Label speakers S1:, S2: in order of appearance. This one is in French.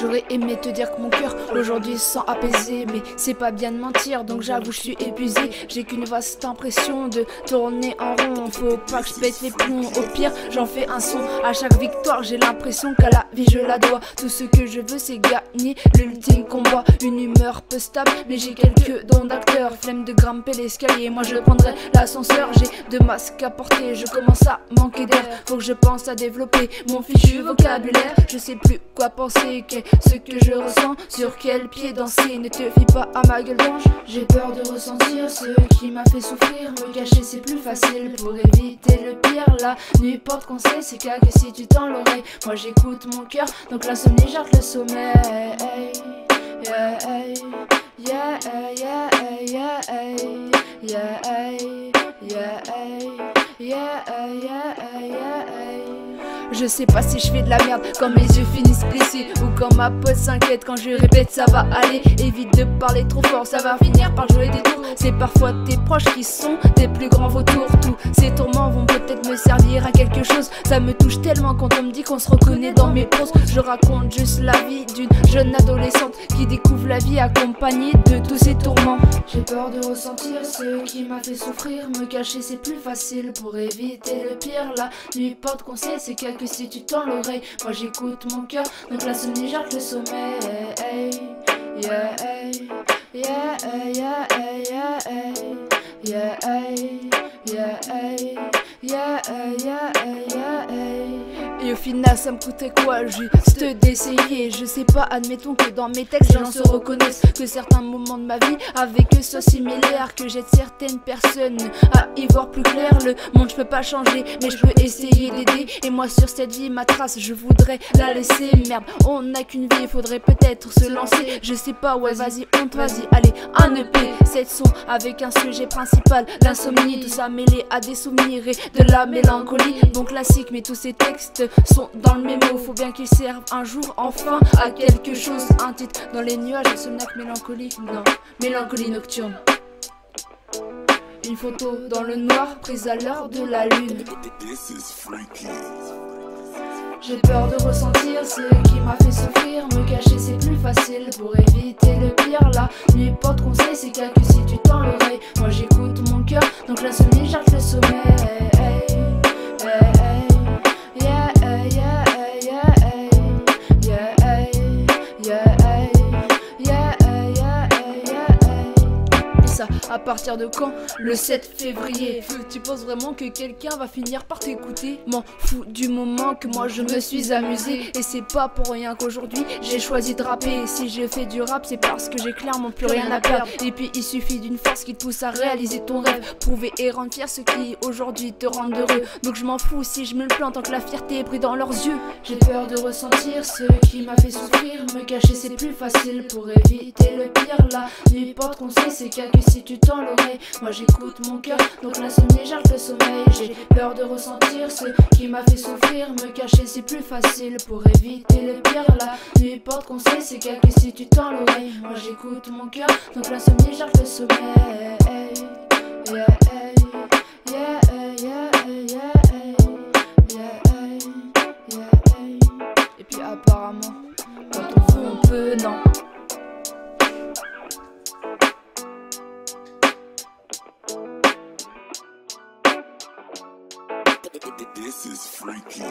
S1: J'aurais aimé te dire que mon cœur aujourd'hui se sent apaisé, mais c'est pas bien de mentir, donc j'avoue je suis épuisé. J'ai qu'une vaste impression de tourner en rond. Faut pas que je pète les plombs, au pire j'en fais un son. À chaque victoire j'ai l'impression qu'à la vie je la dois. Tout ce que je veux c'est gagner l'ultime combat. Une humeur peu stable mais j'ai quelques dons d'acteur. Flemme de grimper l'escalier, moi je prendrai l'ascenseur. J'ai deux masques à porter, je commence à manquer d'air. Faut que je pense à développer mon fichu vocabulaire. Je sais plus quoi penser, qu'est-ce que je ressens, sur quel pied danser. Ne te fie pas à ma gueule d'ange. J'ai peur de ressentir ce qui m'a fait souffrir. Me cacher c'est plus facile pour éviter le pire. La nuit porte conseil, c'est qu'à que si tu tends l'oreille. Moi j'écoute mon cœur, donc l'insomnie jette le sommeil. Yeah, yeah, yeah, yeah, yeah. Je sais pas si je fais de la merde quand mes yeux finissent blessés, ou quand ma peau s'inquiète quand je répète ça va aller. Évite de parler trop fort, ça va finir par jouer des tours. C'est parfois tes proches qui sont tes plus grands vautours. Tous ces tourments vont peut-être me servir à quelque chose. Ça me touche tellement quand on me dit qu'on se reconnaît dans mes poses. Je raconte juste la vie d'une jeune adolescente qui découvre la vie accompagnée de tous ces tourments. J'ai peur de ressentir ce qui m'a fait souffrir. Me cacher c'est plus facile pour éviter le pire. La nuit porte conseil, c'est que si tu tends l'oreille. Moi j'écoute mon cœur, donc l'insomnie jette le sommeil. Yeah, yeah, yeah, yeah, yeah, yeah, yeah. Et au final ça me coûtait quoi juste d'essayer. Je sais pas, admettons que dans mes textes les gens se reconnaissent, que certains moments de ma vie avec eux soient similaires, que j'aide certaines personnes à y voir plus clair. Le monde je peux pas changer, mais je peux essayer d'aider. Et moi sur cette vie, ma trace je voudrais la laisser. Merde, on n'a qu'une vie, faudrait peut-être se lancer. Je sais pas, ouais vas-y, vas-y, allez, un EP, 7 sons avec un sujet principal, l'insomnie, tout ça mêlé à des souvenirs et de la mélancolie. Bon classique, mais tous ces textes sont dans le mémo, faut bien qu'ils servent un jour enfin à quelque chose. Un titre dans les nuages, insomniaque mélancolique, non, mélancolie nocturne. Une photo dans le noir, prise à l'heure de la lune. J'ai peur de ressentir ce qui m'a fait souffrir. Me cacher c'est plus facile pour éviter le pire. La nuit porte conseil, c'est qu'à que si tu tends l'oreille. Moi j'écoute mon cœur, donc l'insomnie jette le sommeil. À partir de quand? Le 7 février. Tu penses vraiment que quelqu'un va finir par t'écouter? M'en fous du moment que moi je me suis amusé. Et c'est pas pour rien qu'aujourd'hui j'ai choisi de rapper. Si je fais du rap c'est parce que j'ai clairement plus rien à perdre. Et puis il suffit d'une force qui te pousse à réaliser ton rêve. Prouver et rendre fier ceux qui aujourd'hui te rendent heureux. Donc je m'en fous si je me le plante tant que la fierté brille dans leurs yeux. J'ai peur de ressentir ce qui m'a fait souffrir. Me cacher c'est plus facile pour éviter le pire. La nuit porte conseil, c'est qu'à que si tu tends l'oreille. Moi j'écoute mon cœur, donc l'insomnie jette le sommeil. J'ai peur de ressentir ce qui m'a fait souffrir. Me cacher c'est plus facile pour éviter le pire. La nuit porte conseil, c'est qu'à que si tu tends l'oreille. Moi j'écoute mon cœur, donc l'insomnie jette le sommeil. Yeah, yeah, yeah, yeah. Et puis apparemment, quand on veut on peut, non.
S2: This is freaky.